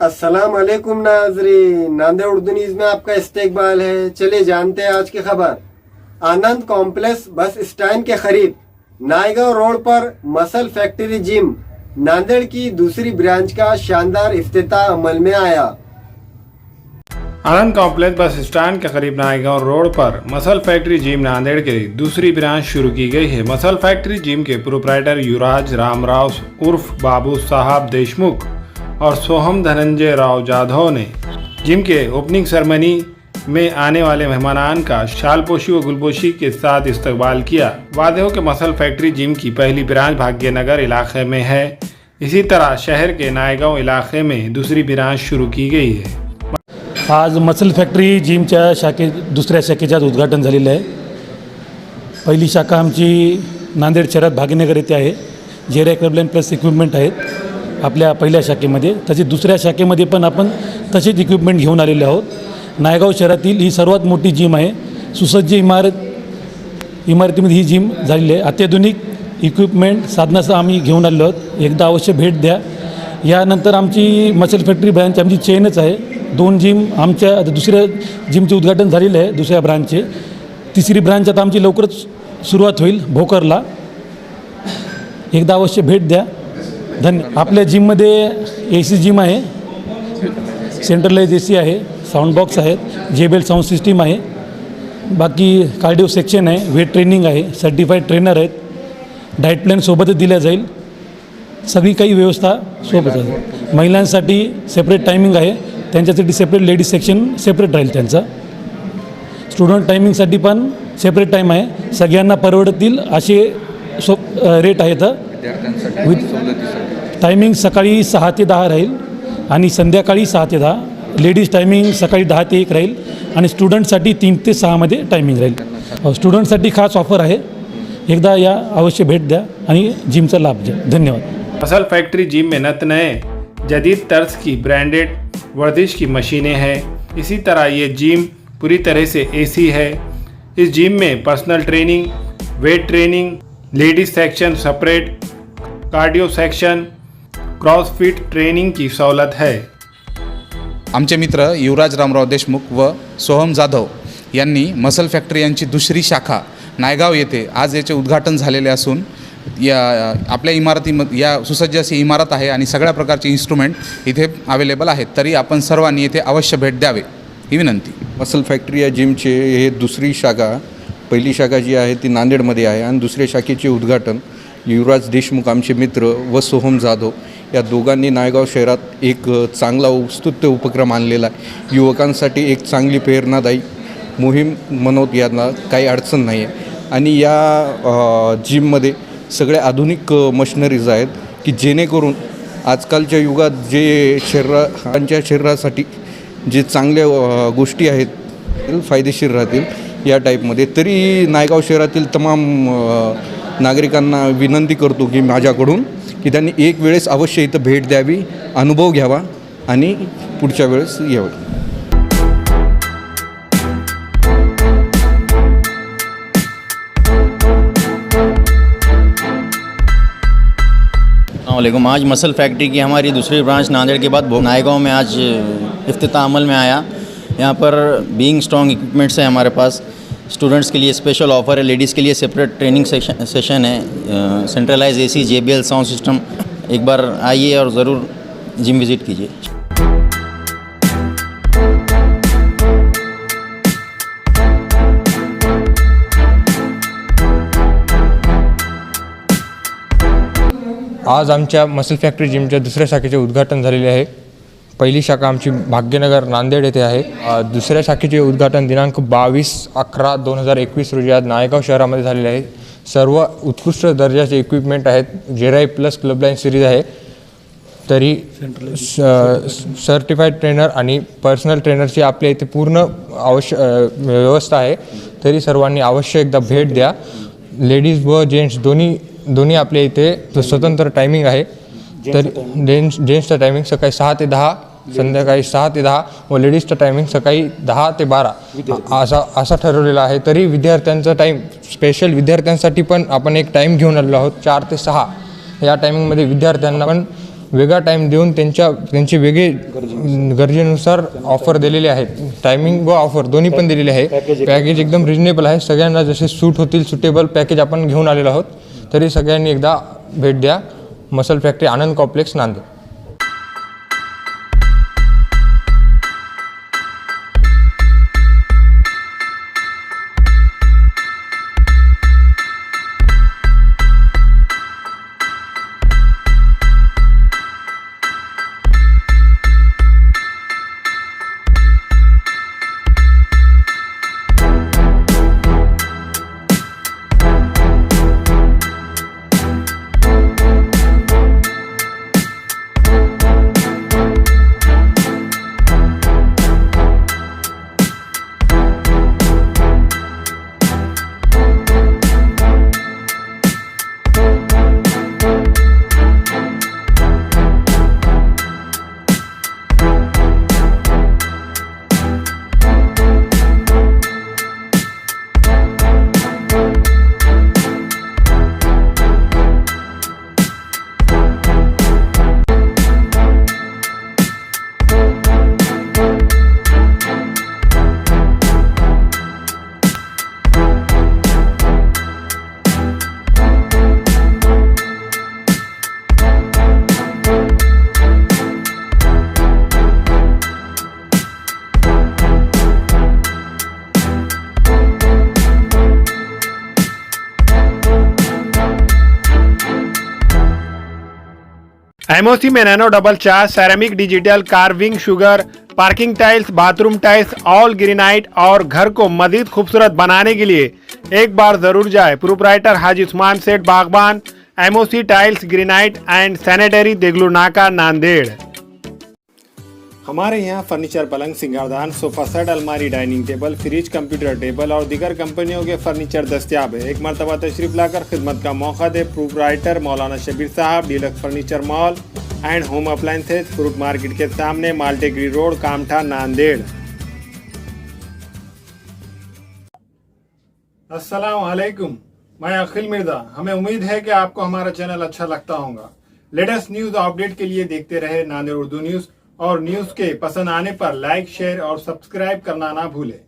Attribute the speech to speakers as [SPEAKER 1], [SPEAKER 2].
[SPEAKER 1] अस्सलाम वालेकुम नाजरीन, नांदेड़ उर्दू न्यूज में आपका इस्तकबाल है। चलिए जानते हैं आज की खबर। आनंद कॉम्प्लेक्स बस स्टैंड के करीब नायगांव रोड पर मसल फैक्ट्री जिम नांदेड़ की दूसरी ब्रांच का शानदार इफ्तिताह अमल में आया।
[SPEAKER 2] आनंद कॉम्प्लेक्स बस स्टैंड के करीब नायगांव रोड पर मसल फैक्ट्री जिम नांदेड़ की दूसरी ब्रांच शुरू की गई है। मसल फैक्ट्री जिम के प्रोप्राइटर युवराज रामराव उर्फ बाबू साहब देशमुख और सोहम धनंजय राव जाधव ने जिम के ओपनिंग सेरेमनी में आने वाले मेहमानान का शालपोशी व गुलपोशी के साथ इस्तकबाल किया। वादे हो कि मसल फैक्ट्री जिम की पहली ब्रांच भाग्यनगर इलाके में है। इसी तरह शहर के नायगांव इलाके में दूसरी ब्रांच शुरू की गई है।
[SPEAKER 3] आज मसल फॅक्टरी जिमच्या दुसऱ्या शाखेचं उद्घाटन झालेलं आहे। पहिली शाखा आमची नांदेड शहरात भाग्यनगर येथे आहे। जेरा क्लबलाईन प्लस इक्विपमेंट आहेत आपल्या पहिल्या शाखेमध्ये, तसेच दुसऱ्या शाखेमध्ये पण आपण तसेच इक्विपमेंट घेऊन आलेले आहोत। नायगाव शहरातील ही सर्वात मोठी जिम आहे। सुसज्ज इमारतीमध्ये ही जिम झालेली आहे। अत्याधुनिक इक्विपमेंट साधनासह आम्ही घेऊन आलेलो आहोत। एकदा अवश्य भेट द्या। यानंतर आमची मसल फॅक्टरी ब्रँच आमची चेनच आहे। 2 जिम आमच्या दुसऱ्या जिमचे उद्घाटन झालेले आहे दुसऱ्या ब्रांचचे। तिसरी ब्रांच आता आमची लवकरच सुरुवात होईल भोकरला। एकदा अवश्य भेट द्या। धन्यवाद। आपल्या जिममध्ये AC जिम आहे, सेंट्रलाइज AC आहे, साऊंड बॉक्स आहेत, JBL साऊंड सिस्टीम आहे, बाकी कार्डिओ सेक्शन आहे, वेट ट्रेनिंग आहे, सर्टिफाईड ट्रेनर आहेत, डाएट प्लॅन सोबतच दिल्या जाईल। सगळी काही व्यवस्था सोबत आहे। महिलांसाठी सेपरेट टायमिंग आहे, त्यांच्यासाठी सेपरेट लेडीज सेक्शन सेपरेट राहील त्यांचा। स्टुडंट टायमिंगसाठी पण सेपरेट टाईम आहे। सगळ्यांना परवडतील असे रेट आहेत। टायमिंग सकाळी 6 ते 10 राहील आणि संध्याकाळी 6 ते 10। लेडीज टायमिंग सकाळी 10 ते 1 राहील आणि स्टुडंटसाठी 3 ते 6 मध्ये टायमिंग राहील। स्टुडंटसाठी खास ऑफर आहे। एकदा या अवश्य भेट द्या आणि जिमचा लाभ घ्या। धन्यवाद।
[SPEAKER 2] मसल फैक्ट्री जिम में नत नए जदीद तर्ज की ब्रांडेड वर्जिश की मशीनें हैं। इसी तरह ये जिम पूरी तरह से AC है। इस जिम में personal training, weight training, ladies section separate, cardio section, crossfit training की सहूलत है।
[SPEAKER 4] आमचे मित्र युवराज रामराव देशमुख व सोहम जाधव यांनी मसल फॅक्टरी यांची दुसरी शाखा नायगाव येथे आज याचे उद्घाटन झालेले असून या आपल्या इमारतीमध्ये या सुसज्ज अशी इमारत आहे आणि सगळ्या प्रकारचे इन्स्ट्रुमेंट इथे अवेलेबल आहेत। तरी आपण सर्वांनी येथे अवश्य भेट द्यावे ही विनंती।
[SPEAKER 5] मसल फॅक्टरी या जिमचे हे दुसरी शाखा, पहिली शाखा जी आहे ती नांदेडमध्ये आहे आणि दुसऱ्या शाखेचे उद्घाटन युवराज देशमुख आमचे मित्र व सोहम जाधव या दोघांनी नायगाव शहरात एक चांगला स्तुत्य उपक्रम आणलेला आहे। युवकांसाठी एक चांगली प्रेरणादायी मोहीम म्हणत यांना काही अडचण नाही आहे। आणि या जिममध्ये सगळे आधुनिक मशिनरीज आहेत की जेणेकरून आजकालच्या युगात जे शरीरासाठी जे चांगल्या गोष्टी आहेत फायदेशीर राहतील या टाईपमध्ये। तरी नायगाव शहरातील तमाम नागरिकांना विनंती करतो की माझ्याकडून की त्यांनी एक वेळेस अवश्य इथं भेट द्यावी, अनुभव घ्यावा आणि पुढच्या वेळेस यावं।
[SPEAKER 6] अस्सलामुअलैकुम। आज मसल फैक्ट्री की हमारी दूसरी ब्रांच नांदेड़ के बाद नायगांव में आज इफ्तिताह अमल में आया। यहाँ पर बीइंग स्ट्रॉन्ग इक्विपमेंट्स है हमारे पास। स्टूडेंट्स के लिए स्पेशल ऑफ़र है, लेडीज़ के लिए सेपरेट ट्रेनिंग सेशन है, centralise AC JBL sound system. एक बार आइए और ज़रूर जिम विज़िट कीजिए।
[SPEAKER 7] आज आमच्या मसल फॅक्टरी जिमच्या दुसऱ्या शाखेचे उद्घाटन झालेले आहे। पहिली शाखा आमची भाग्यनगर नांदेड येथे आहे। दुसऱ्या शाखेचे उद्घाटन दिनांक 22/11/2021 रोजी आज नायगाव शहरामध्ये झालेले आहे। सर्व उत्कृष्ट दर्जाचे इक्विपमेंट आहेत। जेराई प्लस क्लबलाईन सिरीज आहे। तरी सर्टिफाईड ट्रेनर आणि पर्सनल ट्रेनरची आपल्या इथे पूर्ण व्यवस्था आहे। तरी सर्वांनी अवश्य एकदा भेट द्या। लेडीज व जेंट्स दोन्ही आपल्या इथे स्वतंत्र टायमिंग आहे। तर जेंट्सचं टायमिंग सकाळी 6 ते 10, संध्याकाळी 6 ते 10 व लेडीजचं टायमिंग सकाळी 10 ते 12 असा ठरवलेला आहे। तरी विद्यार्थ्यांचा टाईम स्पेशल विद्यार्थ्यांसाठी पण आपण एक टाईम घेऊन आलेलो आहोत 4 ते 6 या टायमिंगमध्ये विद्यार्थ्यांना पण वेगळा टाईम देऊन त्यांचे वेगळे गरजेनुसार ऑफर दिलेले आहेत. टायमिंग व ऑफर दोन्ही पण दिलेले आहे. पॅकेज एकदम रिजनेबल आहे. सगळ्यांना जसे सूट होतील सुटेबल पॅकेज आपण घेऊन आलेलो आहोत. तरी सगळ्यांनी एकदा भेट द्या मसल फॅक्टरी आनंद कॉम्प्लेक्स नांदेड.
[SPEAKER 2] एमओसी में nano double charge, ceramic, digital, carving, sugar, parking tiles, bathroom tiles, all granite और घर को मजीद खूबसूरत बनाने के लिए एक बार जरूर जाए proprietor Haji Usman Seth Bagban, MOC tiles, granite and sanitary, Deglur Naka, Nanded. हमारे यहाँ फर्नीचर, पलंग, सिंगारदान, सोफा सेट, अलमारी, dining table, fridge, computer table और दीगर कंपनियों के फर्नीचर दस्तियाब है। एक मरतबा तशरीफ लाकर खिदमत का मौका दे proprietor Maulana Shabir Sahab, deluxe furniture mall and home appliances, fruit market के सामने, माल्टेगरी रोड, कामठा, नांदेड़। अस्सलाम वालेकुम, मैं अखिल मिर्जा। हमें उम्मीद है कि आपको हमारा चैनल अच्छा लगता होगा। लेटेस्ट न्यूज अपडेट के लिए देखते रहे नांदेड़ उर्दू न्यूज, और न्यूज के पसंद आने पर लाइक, शेयर और सब्सक्राइब करना ना भूलें।